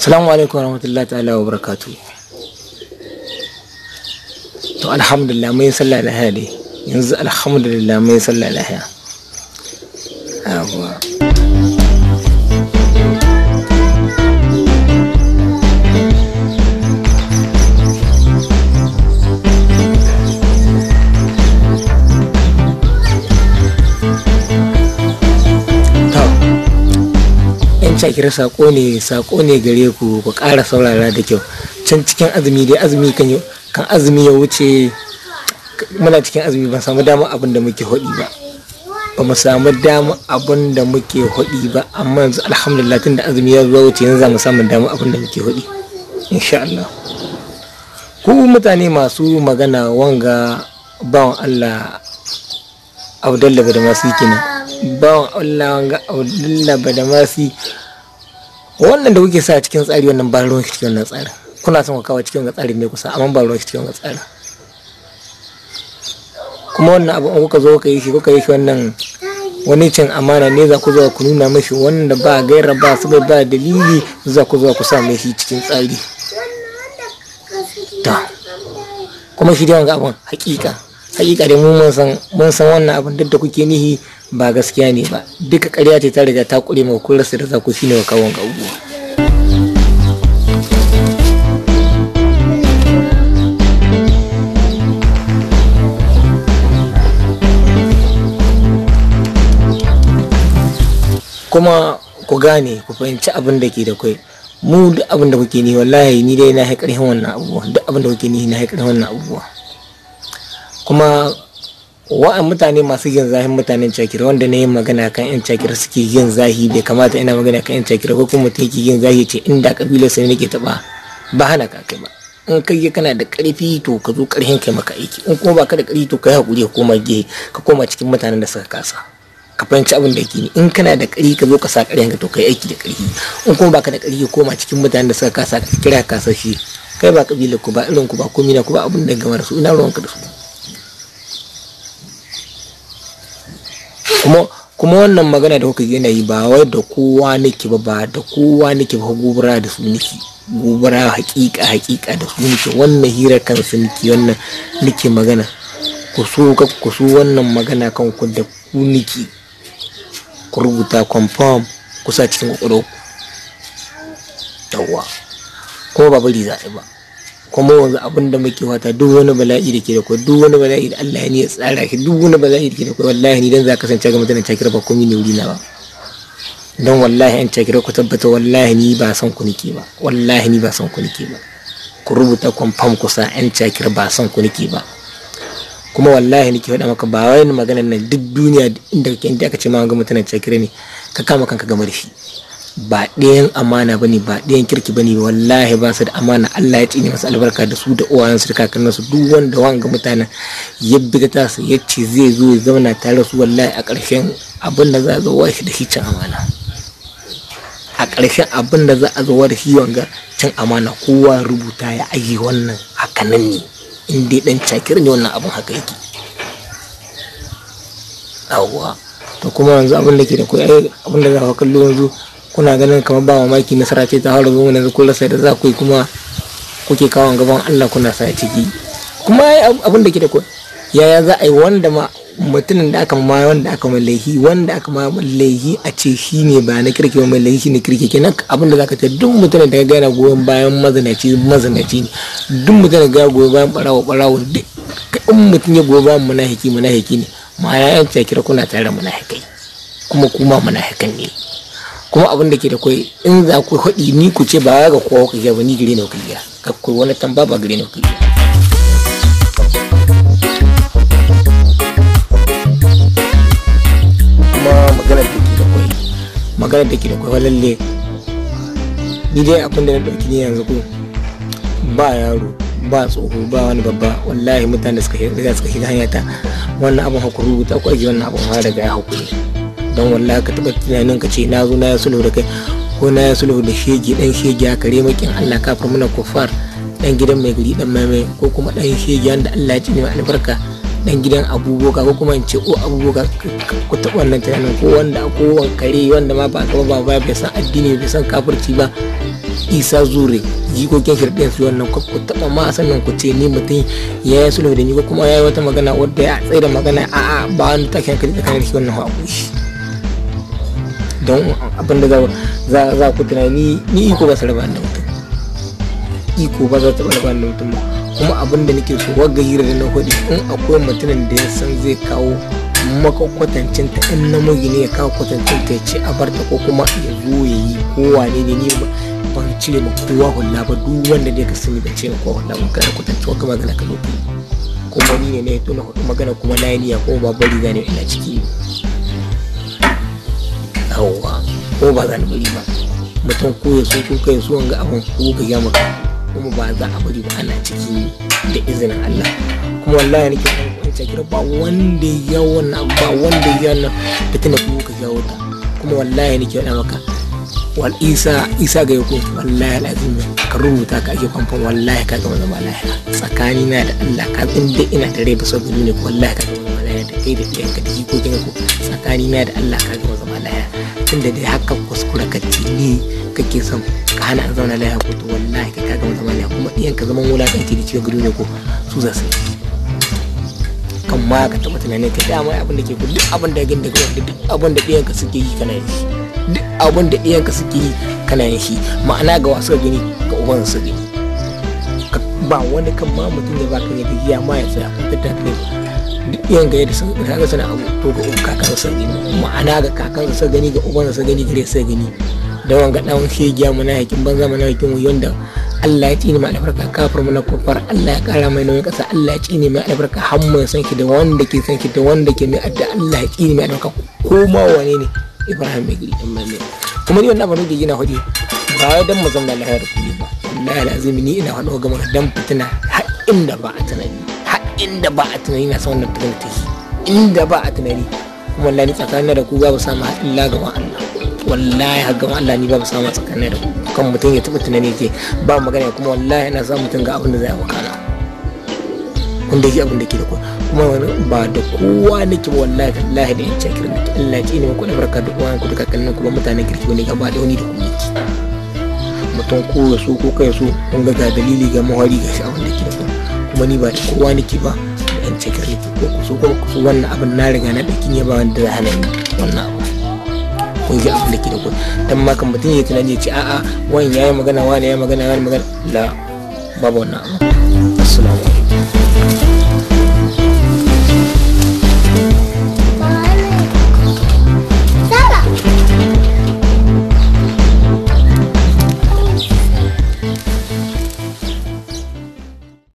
Assalamu alaikum warahmatullahi ta'ala wa barakatuh. To alhamdulillah mun sallah lahiya dai. Yanzu alhamdulillah mun sallah lahiya. Yawa. Shakira sako ne gare ku ƙara saurara da kyau. Can cikin azumi dai azumi kan azumi ya wuce, muna cikin azumi ba samu dama abin da muke hodi ba mu samu dama abin da muke hodi ba, amma yanzu alhamdulillah tunda azumi ya zo wuce yanzu za mu samu dama abin da muke hodi insha Allah. Ku mutane masu magana wanga bawan Allah Abdullahi Badamasi kenan, bawan Allah wanga Abdullahi Badamasi, wannan da kuke sa cikin tsari wannan ba ruwan cikin wannan tsarin. Kuna son ku kawo cikin wannan tsarin ne kusa, amma ba ruwan cikin wannan tsarin. Kuma wannan abu an kuka zo kuka yi shi wannan wani cin amana ne, za ku zo ku nuna mashi wanda ba gaira ba su ba dalili, za ku zo ku sa mai shi cikin tsari. Ta kuma shi dai wanga abun hakika dai mun san wannan abun duk da kuke nihi ba gaskiya ne ba, duka ƙarya ce ta riga ta kure mai kun rasa da za ku shine kawon abubuwa. Kuma ku gane ku fahimci abin da ke da kai, mu duk abin da kuke ni wallahi ni dai na haƙarhin wannan abubuwa, duk abin da kuke ni na haƙarhin wannan abubuwa. Kuma wa'an mutane masu yin zahin mutanen cakira, wanda na yin magana kan yan cakira suke yin zahi, bai kamata ina magana kan yan cakira ko kuma mutum yake yin zahi ce inda kabilar sai nake taba, ba hana ka kai ba. In kai kana da karfi to ka zo karhin kai maka aiki, in kuma baka da karfi to kai hakuri ka koma gehe, ka koma cikin mutanen da suka kasa. Ka fahimci abin da yake ni, in kana da karfi ka zo ka sa karhin ka to kai aiki da karfi, in kuma baka da karfi ka koma cikin mutanen da suka kasa ka kira kasashe. Kai ba kabilar ku ba, irin ku ba, komai na ku ba, abin da gamar su ina ruwanka da su. kuma wannan magana da kuka yana yi ba wai da kowa nake ba da kowa nake ba, gobara da su nake, gobara hakika da su nake, wannan hira kan su nake, wannan nake magana. Ku so wannan magana kan ku da ku nake, ku rubuta confirm ku sa cikin kokoro yawa, kuma ba bari za'i ba. Kuma wanzu abin da muke wata duk wani bala'i da ke da kwai, duk wani bala'i da Allah ya tsara shi, duk wani bala'i da ke da kwai, wallahi ni dan za ka kasance ga mutanen cakira ba komai ne wuri na ba. Dan wallahi an cakira ku tabbata wallahi ni ba san ku nake ba, wallahi ni ba san ku nake ba. Ku rubuta confirm ku sa an cakira ba san ku nake ba. Kuma wallahi nake faɗa maka ba wai maganar nan duk duniya inda aka ce ma ga mutanen cakira ne, ka kama kanka game da shi. Ba ɗayan amana bane, ba ɗayan kirki bane, wallahi ba su da amana. Allah ya tsine masa albarka da su da uwayensu da kakanninsu, duk wanda wanga mutanen ya biga ta su ya ce zai zo ya zauna tare su, wallahi a ƙarshen abin da za a zo shi da shi cin amana. A ƙarshen abin da za a zo da shi wanga cin amana, kowa rubuta ya ayi wannan hakanan ne, in dai dan cakir ne wannan abin haka yake. Yawwa to kuma yanzu abin da ke da kai, abin da za ka kallo yanzu kuna ganin kamar ba mamaki nasara ce ta haura zuwa yanzu, kun rasa da za ku yi, kuma kuke kawo gaban Allah kuna sa ciki. Kuma abin da ke da kai, yaya za a yi wanda ma mutumin da aka ma wanda aka mai laihi, wanda aka ma laihi a ce shi ne ba na kirki ba, mai laihi shi ne kirki kenan. Abin da za ka ce duk mutumin da ya gana goyon bayan mazanaci ne, duk mutumin da ya goyon bayan barawo duk in mutum ya goyon bayan munafiki ne. Ma ya yanci kira kuna tare munafikai, kuma munafikan ne. Kuma abin da ke da kai, in za ku haɗi ni ku ce ba ga kowa ku ba, ni gare ne ku iya, ka kai wani tamba ba gare ne ku iya. Kuma maganar da ke da kai lalle ni dai abin da na ɗauki ne yanzu ko ba yaro ba tsoho ba wani babba, wallahi mutane suka shiga hanyata wannan abin hakuri rubuta ku aji, wannan abin har daga ya hakuri. Don wallahi ka taba tunanin ka ce na zo na ya sulhu da kai, ko na ya sulhu da shege, dan shege a kare makin Allah, kafir muna kufar, dan gidan mai gari dan mai, ko kuma dan shege wanda Allah ya ci mai albarka, dan gidan Abubakar ko kuma in ce o Abubakar ku taɓa wannan tunanin ko wanda ko kare wanda ma ba gaba ba bai san addini bai san kafirci ba Isa Zure jikokin hirɗin su wannan ku taɓa ma sannan ku ce ni mutum ya yi sulhu da ni ko kuma ya yi wata magana wadda ya tsaye da magana a'a ba wani take hankali tsakanin shi wannan haƙuri shi don abin da za ku tunani ni iko ba su raba da mutum iko ba za ta raba da mutum ba kuma abin da nake so wagga hira da na hudu in akwai mutumin da ya san zai kawo maka kwatancin ta in namiji ne ya kawo kwatancin ta ya ce a barta ko kuma ya zo ya yi kowa ne ni ban cire ma kowa hulla ba duk wanda ne ka sani ban cire ma kowa hulla ban kada kwatancin wagga magana ka zo kuma ni ne ya tona hudu magana kuma na yi niyya kuma ba bari zane ina ciki yawwa ko ba zan bari ba mutum ko ya so ko kai so ga abun ko ga ya maka kuma ba za a bari ba ana ciki da izinin Allah kuma wallahi nake kwanta kira ba wanda ya wannan ba wanda ya nan fitina ko ka jawo ta kuma wallahi nake faɗa maka wal isa ga yako wallahi alazim ka rubuta ka ake kwamfan wallahi ka ga wannan wallahi tsakani na da Allah ka inda ina da rai ba so ne wallahi ka ga wallahi da kai da iyanka da jikokin ka tsakani na da Allah ka ga wannan wallahi tunda dai haka kuskura ka tini kake son ka hana an zauna lafiya ko to wallahi ka kaga zaman lafiya kuma iyanka zaman wulakanci da ciwon gudu ne ko su za su yi kan ma ka taɓa tunanin ka dama abin da ke gudu duk abin da ya gani daga wanda duk abin da iyanka suke yi kana yin shi duk abin da iyanka suke yi kana yin shi ma'ana ga wasu gani ga uban su gani ba wani kan ma mutum ya baka ne da giya ma ya tsaya kun fitta kai duk iyan ga yadda sun ga suna abu to ga kakan sa gani ma'ana ga kakan sa gani ga uban sa gani gare sa gani da wanga dan shegiya mana yakin banza mana yakin wanda Allah ya tsine mai albarka kafir mana kofar Allah ya kara mai nauyin kasa Allah ya tsine mai albarka har mun san ki da wanda ke san ki da wanda ke mai adda Allah ya tsine mai albarka ko ma wane ne Ibrahim mai gari dan mai kuma ni wannan abin da gina hudi ba dan mu zama lahiyar kudi ba wallahi lazimi ni ina hado ga dan fitina har inda ba a tunani har inda ba a tunani na san wannan fitina take inda ba a tunani kuma wallahi tsakanin da ku babu samu illa ga Allah wallahi har ga Allah ni babu samu tsakanin da ku kan mutum ya taɓa tunani ke ba magana kuma wallahi ina samun mutum ga abin da zai wakana wanda yake abin da ke da ku kuma ba da kowa nake ba wallahi tallahi da yanci kiran da Allah ya ne muku da barka da uwan ku da kakannin ku ba mutanen kirki ne gaba da wani da kuma yake mutum ko ya so ko kai so kun ga dalili ga mahari ga shi abin da ke da ku kuma ni ba da kowa nake ba da yanci kiran ko ku so ko ku so wannan abin na riga na dakin ya ba wanda za hana ni wannan abu kun ji abin da ke da ku dan ma kan mutum ya tunani ya ce a'a wani yayi magana wani yayi magana la babu wannan abu assalamu alaikum